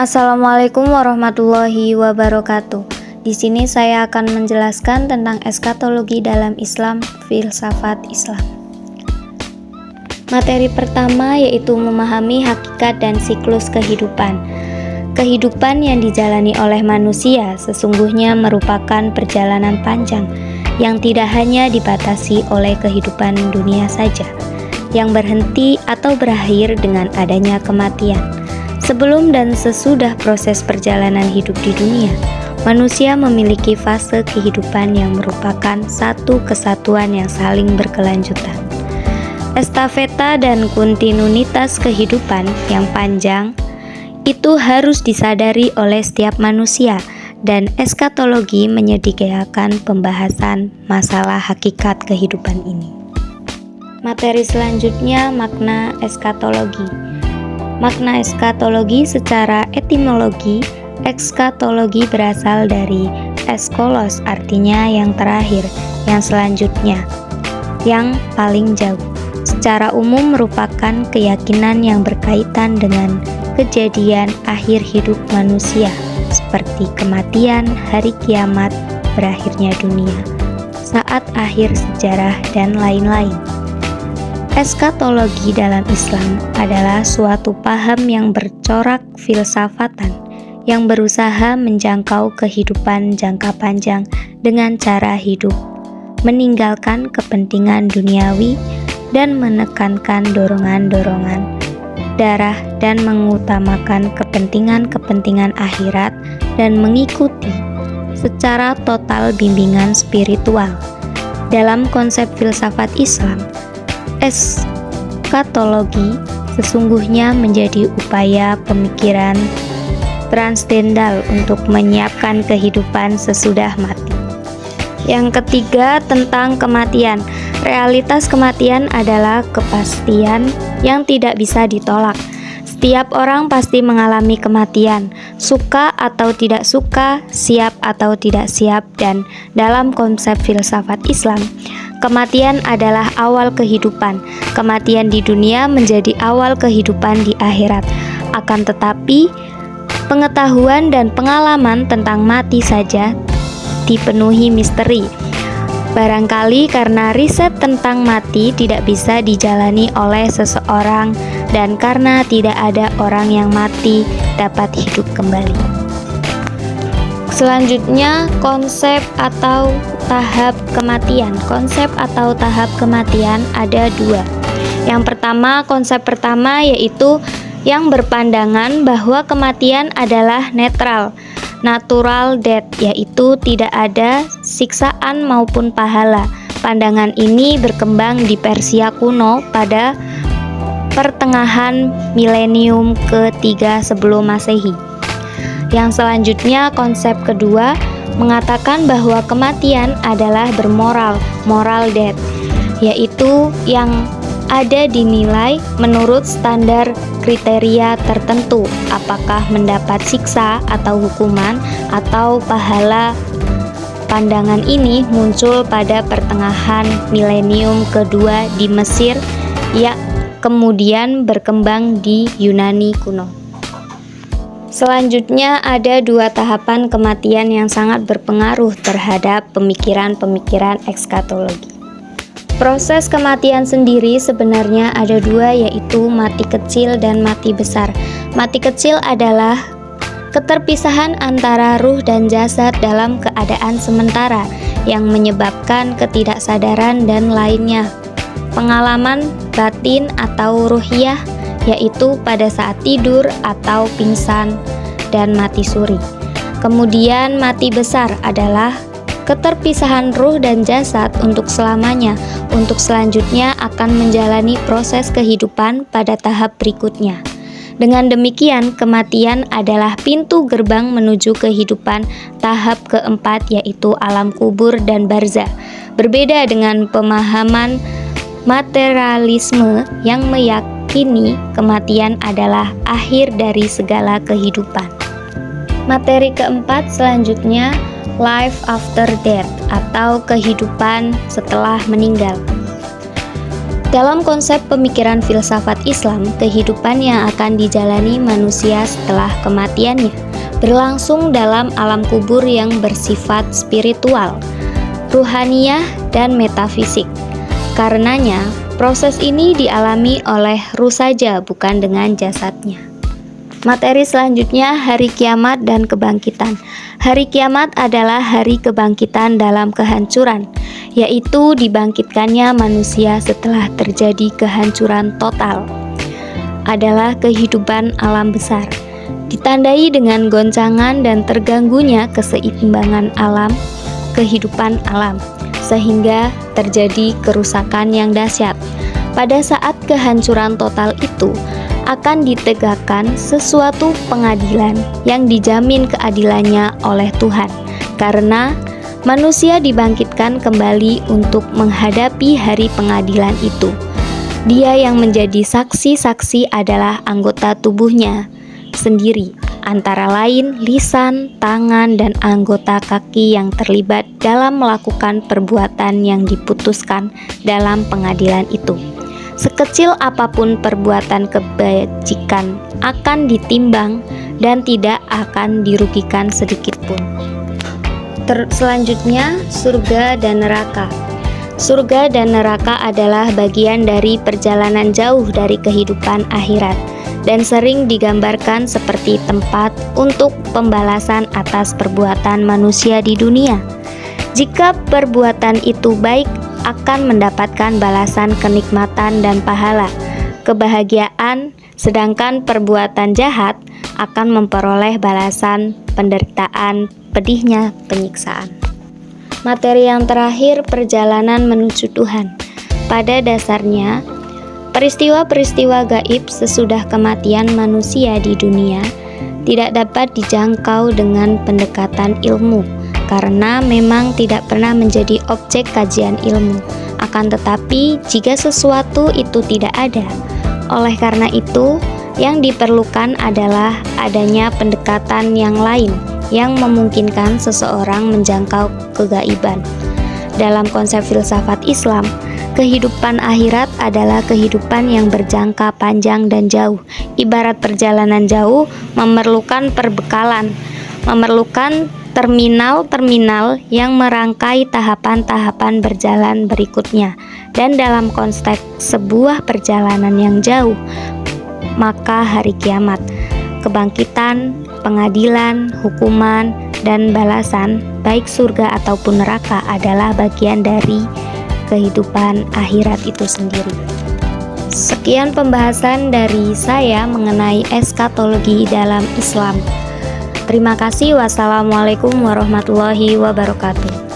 Assalamualaikum warahmatullahi wabarakatuh. Di sini saya akan menjelaskan tentang eskatologi dalam Islam, filsafat Islam. Materi pertama yaitu memahami hakikat dan siklus kehidupan. Kehidupan yang dijalani oleh manusia sesungguhnya merupakan perjalanan panjang yang tidak hanya dibatasi oleh kehidupan dunia saja, yang berhenti atau berakhir dengan adanya kematian. Sebelum dan sesudah proses perjalanan hidup di dunia, manusia memiliki fase kehidupan yang merupakan satu kesatuan yang saling berkelanjutan. Estafeta dan kontinuitas kehidupan yang panjang itu harus disadari oleh setiap manusia, dan eskatologi menyediakan pembahasan masalah hakikat kehidupan ini. Materi selanjutnya, makna eskatologi. Makna eskatologi secara etimologi, eskatologi berasal dari eskolos, artinya yang terakhir, yang selanjutnya, yang paling jauh. Secara umum merupakan keyakinan yang berkaitan dengan kejadian akhir hidup manusia, seperti kematian, hari kiamat, berakhirnya dunia, saat akhir sejarah, dan lain-lain. Eskatologi dalam Islam adalah suatu paham yang bercorak filsafatan yang berusaha menjangkau kehidupan jangka panjang dengan cara hidup, meninggalkan kepentingan duniawi dan menekankan dorongan-dorongan darah dan mengutamakan kepentingan-kepentingan akhirat dan mengikuti secara total bimbingan spiritual. Dalam konsep filsafat Islam, eskatologi sesungguhnya menjadi upaya pemikiran transendal untuk menyiapkan kehidupan sesudah mati. Yang ketiga, tentang kematian. Realitas kematian adalah kepastian yang tidak bisa ditolak. Setiap orang pasti mengalami kematian, suka atau tidak suka, siap atau tidak siap, dan dalam konsep filsafat Islam, kematian adalah awal kehidupan. Kematian di dunia menjadi awal kehidupan di akhirat. Akan tetapi, pengetahuan dan pengalaman tentang mati saja dipenuhi misteri. Barangkali karena riset tentang mati tidak bisa dijalani oleh seseorang, dan karena tidak ada orang yang mati dapat hidup kembali. Selanjutnya, konsep atau tahap kematian. Konsep atau tahap kematian ada dua. Yang pertama, konsep pertama yaitu yang berpandangan bahwa kematian adalah netral, natural death, yaitu tidak ada siksaan maupun pahala. Pandangan ini berkembang di Persia kuno pada pertengahan milenium ketiga sebelum Masehi. Yang selanjutnya, konsep kedua mengatakan bahwa kematian adalah bermoral, moral death, yaitu yang ada dinilai menurut standar kriteria tertentu, apakah mendapat siksa atau hukuman atau pahala. Pandangan ini muncul pada pertengahan milenium kedua di Mesir, ya, kemudian berkembang di Yunani kuno. Selanjutnya ada dua tahapan kematian yang sangat berpengaruh terhadap pemikiran-pemikiran eskatologi. Proses kematian sendiri sebenarnya ada dua, yaitu mati kecil dan mati besar. Mati kecil adalah keterpisahan antara ruh dan jasad dalam keadaan sementara yang menyebabkan ketidaksadaran dan lainnya. Pengalaman batin atau ruhiyah, yaitu pada saat tidur atau pingsan dan mati suri. Kemudian mati besar adalah keterpisahan ruh dan jasad untuk selamanya, untuk selanjutnya akan menjalani proses kehidupan pada tahap berikutnya. Dengan demikian, kematian adalah pintu gerbang menuju kehidupan tahap keempat, yaitu alam kubur dan barzah. Berbeda dengan pemahaman materialisme yang meyakini kematian adalah akhir dari segala kehidupan. Materi keempat selanjutnya, life after death atau kehidupan setelah meninggal. Dalam konsep pemikiran filsafat Islam, kehidupan yang akan dijalani manusia setelah kematiannya berlangsung dalam alam kubur yang bersifat spiritual, ruhaniyah, dan metafisik. Karenanya, proses ini dialami oleh ruh saja, bukan dengan jasadnya. Materi selanjutnya, hari kiamat dan kebangkitan. Hari kiamat adalah hari kebangkitan dalam kehancuran, yaitu dibangkitkannya manusia setelah terjadi kehancuran total. Adalah kehidupan alam besar, ditandai dengan goncangan dan terganggunya keseimbangan alam, kehidupan alam, sehingga terjadi kerusakan yang dahsyat. Pada saat kehancuran total itu, akan ditegakkan sesuatu pengadilan yang dijamin keadilannya oleh Tuhan, karena manusia dibangkitkan kembali untuk menghadapi hari pengadilan itu. Dia yang menjadi saksi-saksi adalah anggota tubuhnya sendiri, antara lain lisan, tangan, dan anggota kaki yang terlibat dalam melakukan perbuatan yang diputuskan dalam pengadilan itu. Sekecil apapun perbuatan kebajikan akan ditimbang dan tidak akan dirugikan sedikit pun. Selanjutnya, surga dan neraka. Surga dan neraka adalah bagian dari perjalanan jauh dari kehidupan akhirat dan sering digambarkan seperti tempat untuk pembalasan atas perbuatan manusia di dunia. Jika perbuatan itu baik, akan mendapatkan balasan kenikmatan dan pahala, kebahagiaan, sedangkan perbuatan jahat akan memperoleh balasan penderitaan, pedihnya penyiksaan. Materi yang terakhir, perjalanan menuju Tuhan. Pada dasarnya, peristiwa-peristiwa gaib sesudah kematian manusia di dunia tidak dapat dijangkau dengan pendekatan ilmu, karena memang tidak pernah menjadi objek kajian ilmu. Akan tetapi, jika sesuatu itu tidak ada, oleh karena itu, yang diperlukan adalah adanya pendekatan yang lain yang memungkinkan seseorang menjangkau kegaiban. Dalam konsep filsafat Islam, kehidupan akhirat adalah kehidupan yang berjangka panjang dan jauh. Ibarat perjalanan jauh memerlukan perbekalan, memerlukan terminal-terminal yang merangkai tahapan-tahapan berjalan berikutnya. Dan dalam konteks sebuah perjalanan yang jauh, maka hari kiamat, kebangkitan, pengadilan, hukuman, dan balasan, baik surga ataupun neraka, adalah bagian dari kehidupan akhirat itu sendiri. Sekian pembahasan dari saya mengenai eskatologi dalam Islam. Terima kasih. Wassalamualaikum warahmatullahi wabarakatuh.